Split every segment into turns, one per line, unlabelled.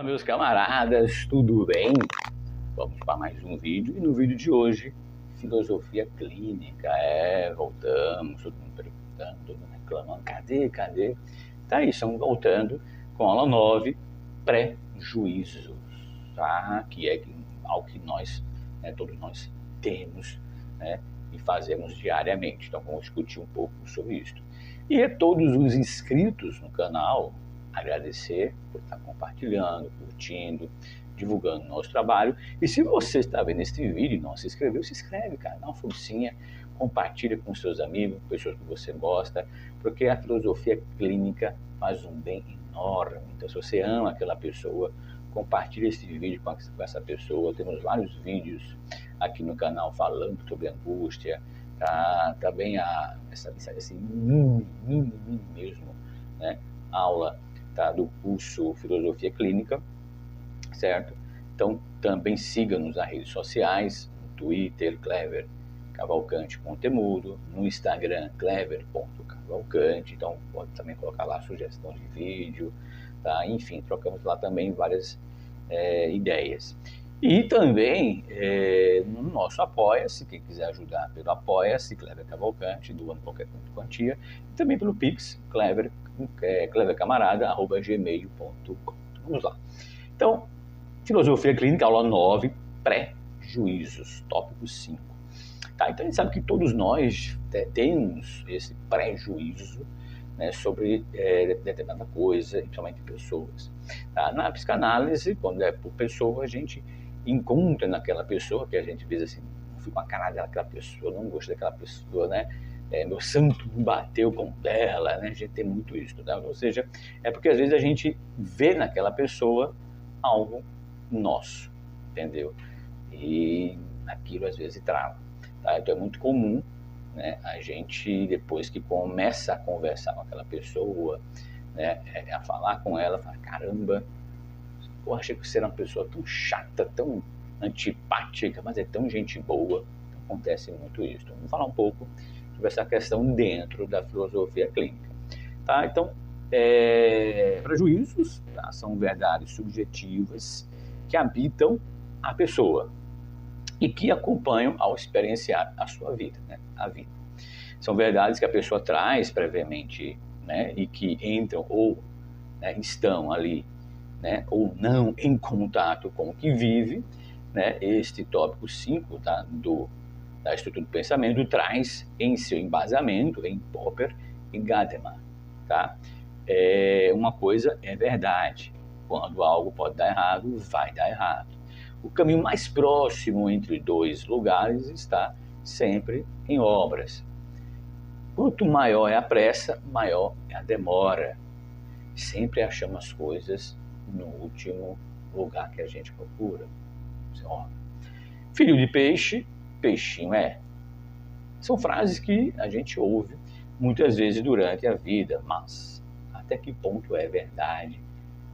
Fala, meus camaradas, tudo bem? Vamos para mais um vídeo e no vídeo de hoje, filosofia clínica. Voltamos, todo mundo perguntando, todo mundo reclamando, cadê? Tá aí, estamos voltando com a aula 9, pré-juízos, tá? Que é algo que nós, todos nós temos, e fazemos diariamente. Então vamos discutir um pouco sobre isso. E a todos os inscritos no canal, agradecer por estar compartilhando, curtindo, divulgando o nosso trabalho. E se você está vendo este vídeo e não se inscreveu, se inscreve, cara, dá uma forcinha, compartilha com seus amigos, pessoas que você gosta, porque a filosofia clínica faz um bem enorme. Então, se você ama aquela pessoa, compartilha esse vídeo com essa pessoa. Temos vários vídeos aqui no canal falando sobre angústia, tá? Também esse mini mesmo, aula, tá, do curso Filosofia Clínica, certo? Então também siga-nos nas redes sociais, no Twitter, Clever Cavalcante Conteúdo, no Instagram, clever.cavalcante. Então pode também colocar lá sugestão de vídeo, tá? Enfim, trocamos lá também várias ideias. E também no nosso Apoia-se, quem quiser ajudar pelo Apoia-se, Clever Cavalcante, doando qualquer quantia, e também pelo Pix, clevercamarada@gmail.com. Vamos lá. Então, filosofia clínica, aula 9, pré-juízos, tópico 5. Tá, então a gente sabe que todos nós temos esse pré-juízo, sobre determinada coisa, principalmente pessoas. Tá? Na psicanálise, quando é por pessoa, a gente encontra naquela pessoa que a gente vê assim, fica com a cara daquela pessoa, não gosto daquela pessoa, meu santo bateu com dela, a gente tem muito isso, tá? Ou seja, é porque às vezes a gente vê naquela pessoa algo nosso, entendeu? E aquilo às vezes trava, tá? Então é muito comum, a gente, depois que começa a conversar com aquela pessoa, a falar com ela, fala, caramba, eu achei que você era uma pessoa tão chata, tão antipática, mas é tão gente boa. Então, acontece muito isso. Então, vamos falar um pouco sobre essa questão dentro da filosofia clínica. Tá? Então, prejuízos, tá? São verdades subjetivas que habitam a pessoa e que acompanham ao experienciar a sua vida, a vida. São verdades que a pessoa traz previamente, e que entram ou estão ali, ou não em contato com o que vive. Este tópico 5 da estrutura do pensamento traz em seu embasamento, em Popper e Gadamer. Tá? Uma coisa é verdade, quando algo pode dar errado, vai dar errado. O caminho mais próximo entre dois lugares está sempre em obras. Quanto maior é a pressa, maior é a demora. Sempre achamos as coisas no último lugar que a gente procura. Filho de peixe, peixinho é. São frases que a gente ouve muitas vezes durante a vida, mas até que ponto é verdade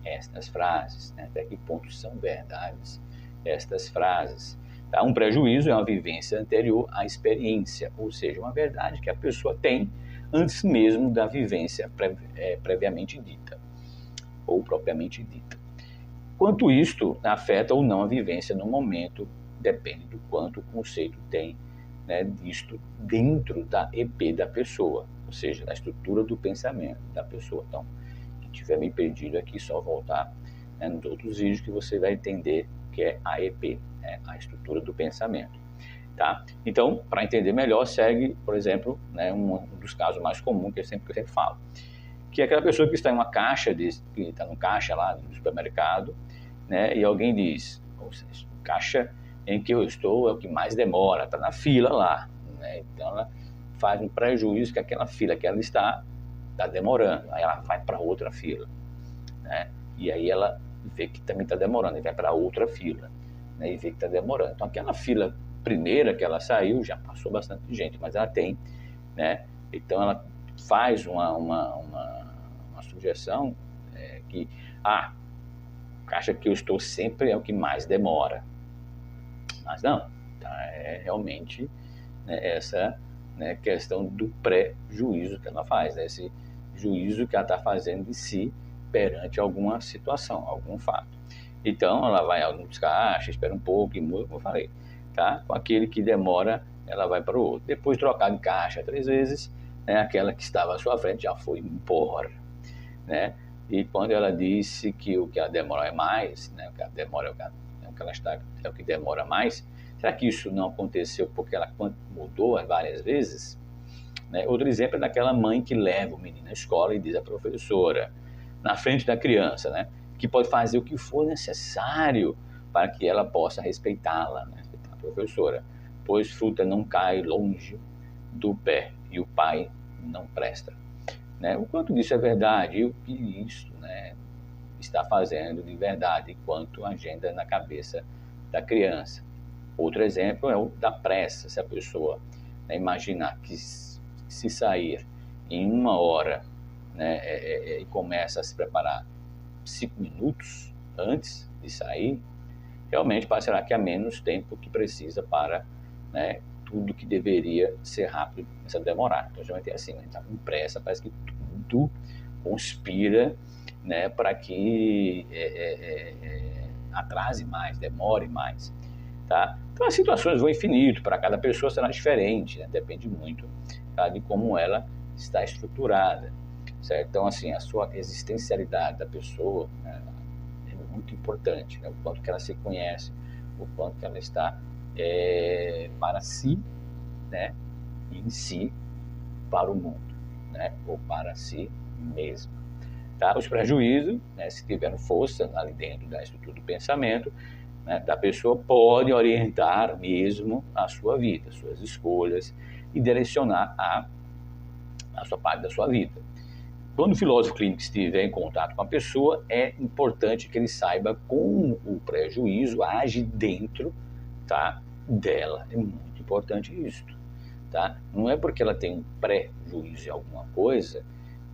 estas frases? Até que ponto são verdades estas frases? Tá? Um prejuízo é uma vivência anterior à experiência, ou seja, uma verdade que a pessoa tem antes mesmo da vivência previamente dita, ou propriamente dita. Quanto isto afeta ou não a vivência no momento, depende do quanto o conceito tem disto dentro da EP da pessoa, ou seja, da estrutura do pensamento da pessoa. Então, quem tiver me perdido aqui, só voltar nos outros vídeos que você vai entender que é a EP, a estrutura do pensamento. Tá? Então, para entender melhor, segue, por exemplo, um dos casos mais comuns que eu sempre falo, que é aquela pessoa que está em uma caixa, que está no caixa lá do supermercado, e alguém diz, o caixa em que eu estou é o que mais demora, está na fila lá. Então, ela faz um prejuízo que aquela fila que ela está demorando, aí ela vai para outra fila. E aí ela vê que também está demorando, e vai para outra fila, e vê que está demorando. Então, aquela fila primeira que ela saiu, já passou bastante gente, mas ela tem, então ela faz uma sugestão que a caixa que eu estou sempre é o que mais demora. Mas não, tá? É realmente essa questão do pré-juízo que ela faz, esse juízo que ela está fazendo de si perante alguma situação, algum fato. Então, ela vai a alguns caixas, espera um pouco e muda, como eu falei, tá? Com aquele que demora, ela vai para o outro. Depois de trocar de caixa 3 vezes, né, aquela que estava à sua frente já foi embora, né? E quando ela disse que o que ela demora é mais, né, o que ela demora é o que ela está, é o que demora mais, será que isso não aconteceu porque ela mudou várias vezes? Né? Outro exemplo é daquela mãe que leva o menino à escola e diz à professora, na frente da criança, né, que pode fazer o que for necessário para que ela possa respeitá-la, né, respeitar a professora, pois fruta não cai longe do pé e o pai não presta. Né? O quanto disso é verdade e o que isso, né, está fazendo de verdade enquanto agenda na cabeça da criança. Outro exemplo é o da pressa. Se a pessoa, né, imaginar que se sair em 1 hora, né, e começa a se preparar 5 minutos antes de sair, realmente passará que há menos tempo que precisa para, né, tudo que deveria ser rápido começa a demorar. Então, geralmente é assim, né? Está com pressa, parece que tudo conspira, né, para que atrase mais, demore mais. Tá? Então, as situações vão infinito, para cada pessoa será diferente, né? Depende muito, tá, de como ela está estruturada. Certo? Então, assim, a sua existencialidade da pessoa, né, é muito importante, né? O quanto que ela se conhece, o quanto que ela está para si, né, e em si, para o mundo, né, ou para si mesmo. Tá? Os prejuízos, né, se tiveram força ali dentro da estrutura do pensamento, né, da pessoa, pode orientar mesmo a sua vida, suas escolhas e direcionar a sua parte da sua vida. Quando o filósofo clínico estiver em contato com a pessoa, é importante que ele saiba como o prejuízo age dentro, tá, dela. É muito importante isso. Tá? Não é porque ela tem um prejuízo em alguma coisa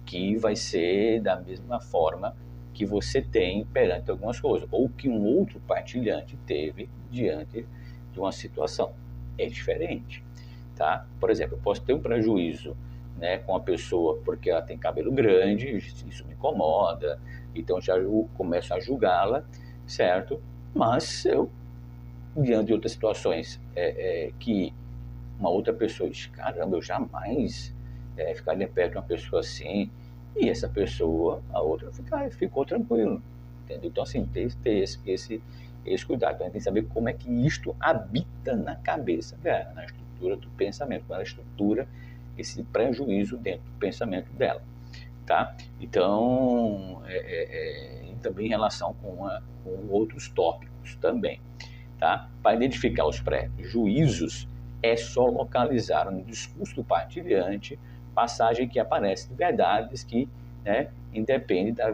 que vai ser da mesma forma que você tem perante algumas coisas, ou que um outro partilhante teve diante de uma situação. É diferente. Tá? Por exemplo, eu posso ter um prejuízo, né, com a pessoa porque ela tem cabelo grande, isso me incomoda, então já começo a julgá-la, certo? Mas eu, diante de outras situações que uma outra pessoa diz, caramba, eu jamais ficaria perto de uma pessoa assim, e essa pessoa, a outra, ficou tranquilo, entendeu? Então, assim, ter esse cuidado. Então, a gente tem que saber como é que isto habita na cabeça dela, na estrutura do pensamento, como ela estrutura esse prejuízo dentro do pensamento dela, tá? Então, e também em relação com outros tópicos também, tá? Para identificar os prejuízos, é só localizar no discurso do partilhante passagem que aparece de verdades que, né, independe da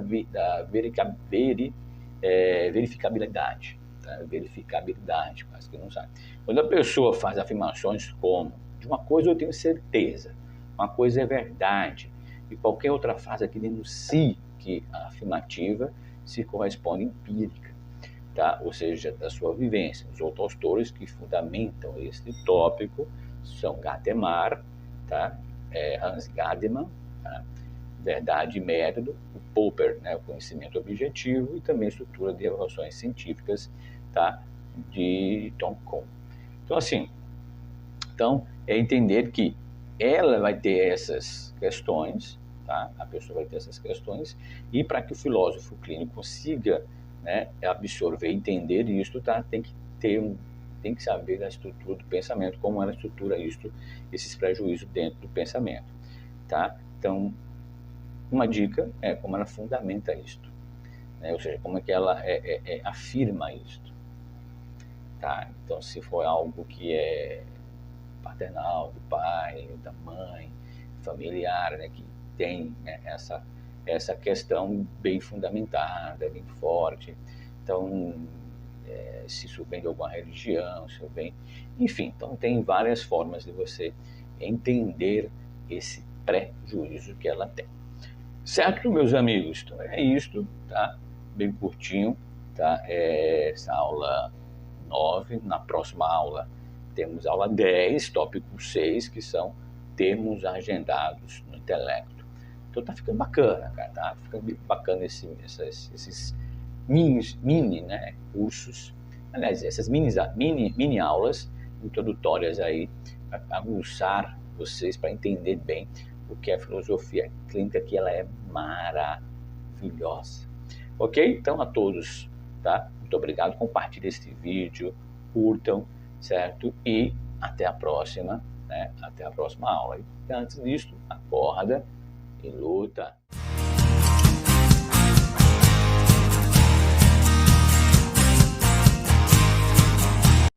verificabilidade. Tá? Verificabilidade, mas que não sabe. Quando a pessoa faz afirmações como, de uma coisa eu tenho certeza, uma coisa é verdade, e qualquer outra frase que denuncie que a afirmativa se corresponde empírica. Tá? Ou seja, da sua vivência. Os outros autores que fundamentam este tópico são Gadamer, tá? Hans Gadamer, tá? Verdade e Método, o Popper, né? O Conhecimento Objetivo, e também a Estrutura de Relações Científicas, tá? De Tom Kuhn. Então, assim, é entender que ela vai ter essas questões, tá? A pessoa vai ter essas questões, e para que o filósofo clínico consiga, né, absorver, entender isto, tá? Tem que saber da estrutura do pensamento, como ela estrutura isto, esses prejuízos dentro do pensamento, tá? Então, uma dica é como ela fundamenta isto, né? Ou seja, como é que ela afirma isto, tá? Então, se for algo que é paternal, do pai, da mãe, familiar, né, que tem, né, essa questão bem fundamentada, bem forte. Então, se isso vem de alguma religião, se isso vem... Enfim, então tem várias formas de você entender esse prejuízo que ela tem. Certo, meus amigos? Então é isto, tá? Bem curtinho, tá? Essa aula 9, na próxima aula temos aula 10, tópico 6, que são termos agendados no intelecto. Então, Então tá ficando bacana, cara, tá ficando bacana esses mini, né, cursos, aliás, essas mini aulas introdutórias aí, para aguçar vocês, para entender bem o que é a filosofia clínica, que ela é maravilhosa. Ok? Então a todos, tá? Muito obrigado, compartilhem este vídeo, curtam, certo? E até a próxima, né? Até a próxima aula. E antes disso, acorda e luta.